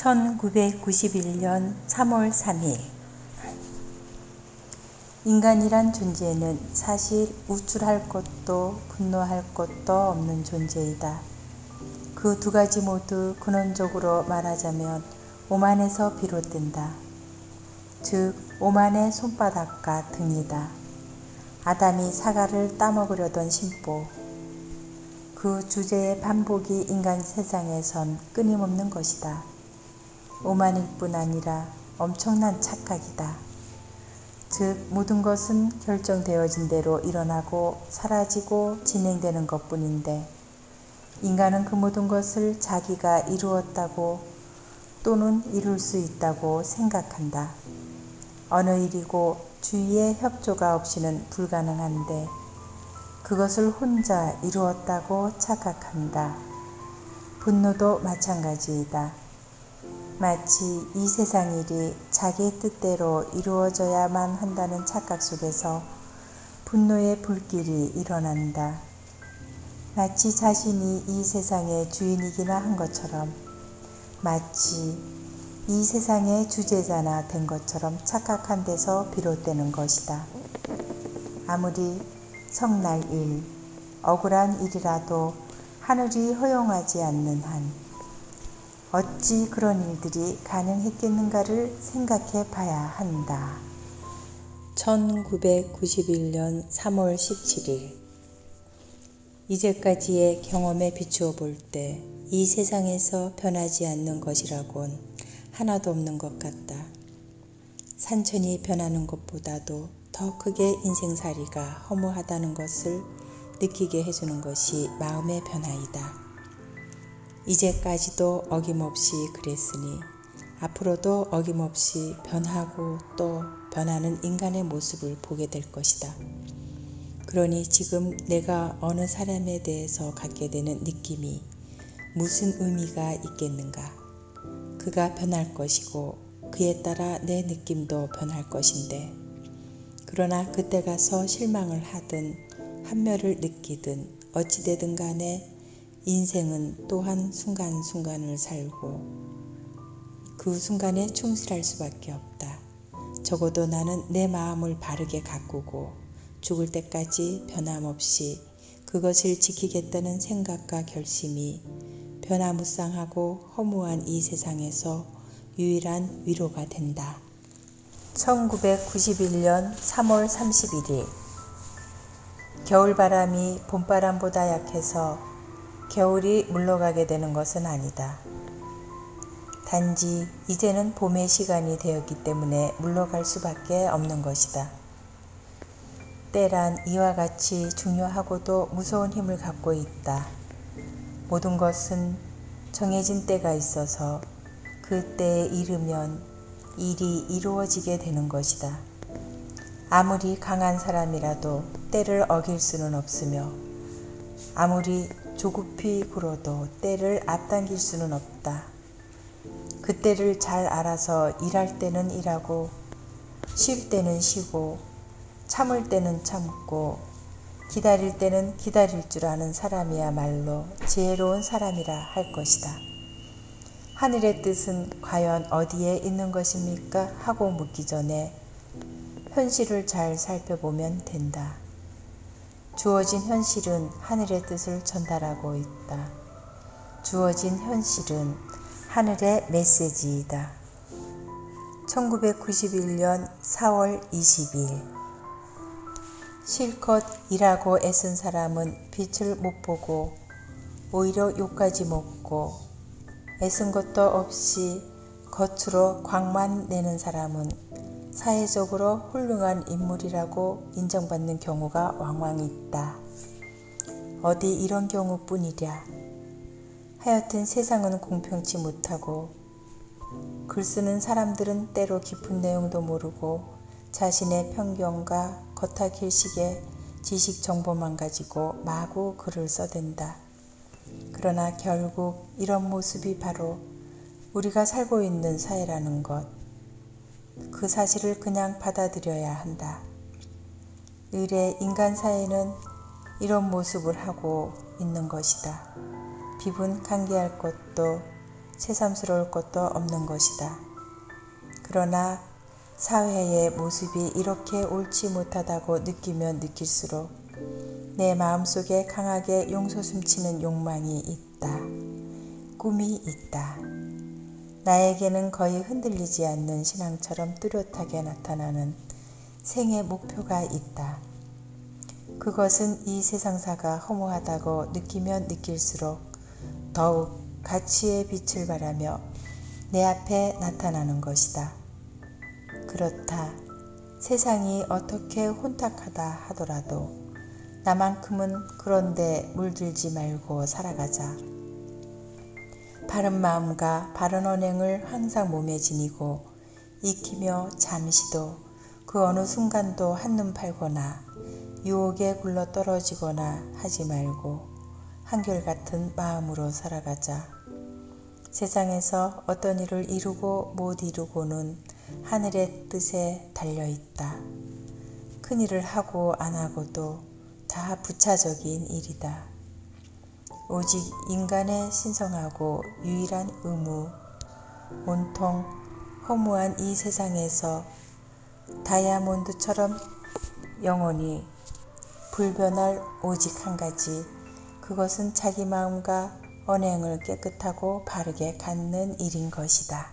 1991년 3월 3일 인간이란 존재는 사실 우쭐할 것도 분노할 것도 없는 존재이다. 그 두 가지 모두 근원적으로 말하자면 오만에서 비롯된다. 즉 오만의 손바닥과 등이다. 아담이 사과를 따먹으려던 심보. 그 주제의 반복이 인간 세상에선 끊임없는 것이다. 오만일 뿐 아니라 엄청난 착각이다. 즉 모든 것은 결정되어진 대로 일어나고 사라지고 진행되는 것뿐인데 인간은 그 모든 것을 자기가 이루었다고 또는 이룰 수 있다고 생각한다. 어느 일이고 주위의 협조가 없이는 불가능한데 그것을 혼자 이루었다고 착각한다. 분노도 마찬가지이다. 마치 이 세상 일이 자기 뜻대로 이루어져야만 한다는 착각 속에서 분노의 불길이 일어난다. 마치 자신이 이 세상의 주인이기나 한 것처럼, 마치 이 세상의 주제자나 된 것처럼 착각한 데서 비롯되는 것이다. 아무리 성날 일, 억울한 일이라도 하늘이 허용하지 않는 한 어찌 그런 일들이 가능했겠는가를 생각해 봐야 한다. 1991년 3월 17일 이제까지의 경험에 비추어 볼 때 이 세상에서 변하지 않는 것이라곤 하나도 없는 것 같다. 산천이 변하는 것보다도 더 크게 인생살이가 허무하다는 것을 느끼게 해주는 것이 마음의 변화이다. 이제까지도 어김없이 그랬으니 앞으로도 어김없이 변하고 또 변하는 인간의 모습을 보게 될 것이다. 그러니 지금 내가 어느 사람에 대해서 갖게 되는 느낌이 무슨 의미가 있겠는가? 그가 변할 것이고 그에 따라 내 느낌도 변할 것인데 그러나 그때 가서 실망을 하든 한멸을 느끼든 어찌되든 간에 인생은 또한 순간순간을 살고 그 순간에 충실할 수밖에 없다. 적어도 나는 내 마음을 바르게 가꾸고 죽을 때까지 변함없이 그것을 지키겠다는 생각과 결심이 변화무쌍하고 허무한 이 세상에서 유일한 위로가 된다. 1991년 3월 31일 겨울바람이 봄바람보다 약해서 겨울이 물러가게 되는 것은 아니다. 단지 이제는 봄의 시간이 되었기 때문에 물러갈 수밖에 없는 것이다. 때란 이와 같이 중요하고도 무서운 힘을 갖고 있다. 모든 것은 정해진 때가 있어서 그 때에 이르면 일이 이루어지게 되는 것이다. 아무리 강한 사람이라도 때를 어길 수는 없으며 아무리 조급히 굴어도 때를 앞당길 수는 없다. 그 때를 잘 알아서 일할 때는 일하고 쉴 때는 쉬고 참을 때는 참고 기다릴 때는 기다릴 줄 아는 사람이야말로 지혜로운 사람이라 할 것이다. 하늘의 뜻은 과연 어디에 있는 것입니까? 하고 묻기 전에 현실을 잘 살펴보면 된다. 주어진 현실은 하늘의 뜻을 전달하고 있다. 주어진 현실은 하늘의 메시지이다. 1991년 4월 20일 실컷 일하고 애쓴 사람은 빛을 못 보고 오히려 욕까지 먹고 애쓴 것도 없이 겉으로 광만 내는 사람은 사회적으로 훌륭한 인물이라고 인정받는 경우가 왕왕 있다. 어디 이런 경우뿐이랴. 하여튼 세상은 공평치 못하고 글 쓰는 사람들은 때로 깊은 내용도 모르고 자신의 편견과 겉핥힐식의 지식 정보만 가지고 마구 글을 써댄다. 그러나 결국 이런 모습이 바로 우리가 살고 있는 사회라는 것, 그 사실을 그냥 받아들여야 한다. 을의 인간 사회는 이런 모습을 하고 있는 것이다. 비분 관계할 것도 새삼스러울 것도 없는 것이다. 그러나 사회의 모습이 이렇게 옳지 못하다고 느끼면 느낄수록 내 마음속에 강하게 용서 숨치는 욕망이 있다. 꿈이 있다. 나에게는 거의 흔들리지 않는 신앙처럼 뚜렷하게 나타나는 생의 목표가 있다. 그것은 이 세상사가 허무하다고 느끼면 느낄수록 더욱 가치의 빛을 발하며 내 앞에 나타나는 것이다. 그렇다. 세상이 어떻게 혼탁하다 하더라도 나만큼은 그런데 물들지 말고 살아가자. 바른 마음과 바른 언행을 항상 몸에 지니고 익히며 잠시도 그 어느 순간도 한눈 팔거나 유혹에 굴러 떨어지거나 하지 말고 한결같은 마음으로 살아가자. 세상에서 어떤 일을 이루고 못 이루고는 하늘의 뜻에 달려있다. 큰 일을 하고 안 하고도 다 부차적인 일이다. 오직 인간의 신성하고 유일한 의무, 온통 허무한 이 세상에서 다이아몬드처럼 영원히 불변할 오직 한 가지, 그것은 자기 마음과 언행을 깨끗하고 바르게 갖는 일인 것이다.